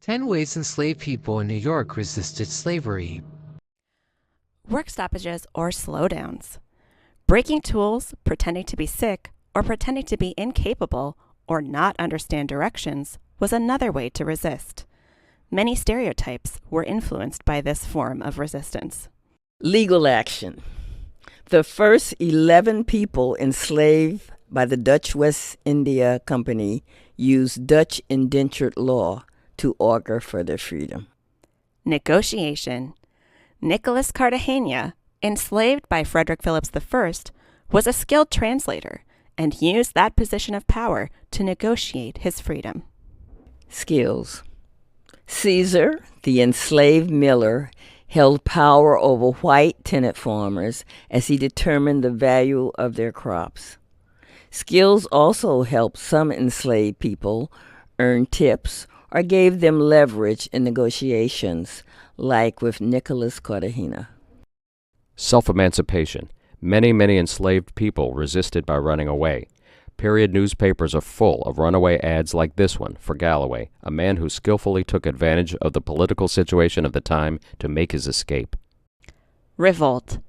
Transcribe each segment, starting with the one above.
10 ways enslaved people in New York resisted slavery. Work stoppages or slowdowns. Breaking tools, pretending to be sick, or pretending to be incapable or not understand directions was another way to resist. Many stereotypes were influenced by this form of resistance. Legal action. The first 11 people enslaved by the Dutch West India Company used Dutch indentured law to augur for their freedom. Negotiation. Nicholas Cartagena, enslaved by Frederick Phillips I, was a skilled translator and used that position of power to negotiate his freedom. Skills. Caesar, the enslaved miller, held power over white tenant farmers as he determined the value of their crops. Skills also helped some enslaved people earn tips or gave them leverage in negotiations, like with Nicholas Cartagena. Self-emancipation. Many enslaved people resisted by running away. Period newspapers are full of runaway ads like this one for Galloway, a man who skillfully took advantage of the political situation of the time to make his escape. Revolt.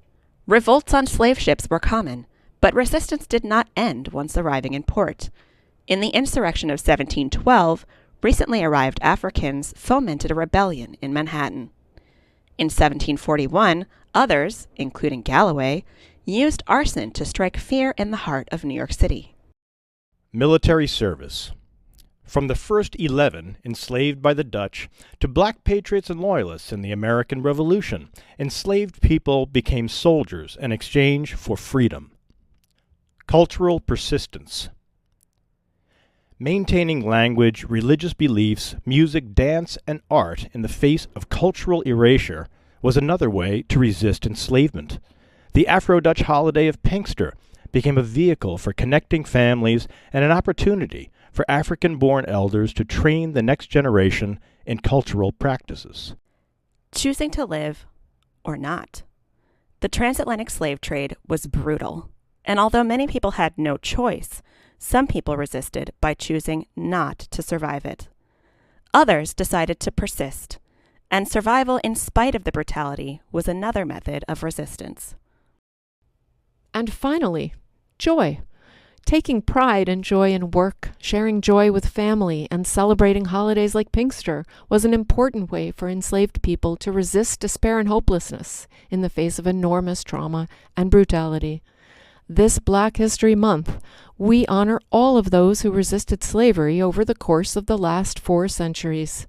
Revolts on slave ships were common, but resistance did not end once arriving in port. In the insurrection of 1712, recently arrived Africans fomented a rebellion in Manhattan. In 1741, others, including Galloway, used arson to strike fear in the heart of New York City. Military service. From the first 11 enslaved by the Dutch to black patriots and loyalists in the American Revolution, enslaved people became soldiers in exchange for freedom. Cultural persistence. Maintaining language, religious beliefs, music, dance, and art in the face of cultural erasure was another way to resist enslavement. The Afro-Dutch holiday of Pinkster became a vehicle for connecting families and an opportunity for African-born elders to train the next generation in cultural practices. Choosing to live or not. The transatlantic slave trade was brutal, and although many people had no choice, some people resisted by choosing not to survive it. Others decided to persist, and survival in spite of the brutality was another method of resistance. And finally, joy. Taking pride and joy in work, sharing joy with family, and celebrating holidays like Pinkster was an important way for enslaved people to resist despair and hopelessness in the face of enormous trauma and brutality. This Black History Month, we honor all of those who resisted slavery over the course of the last 4 centuries.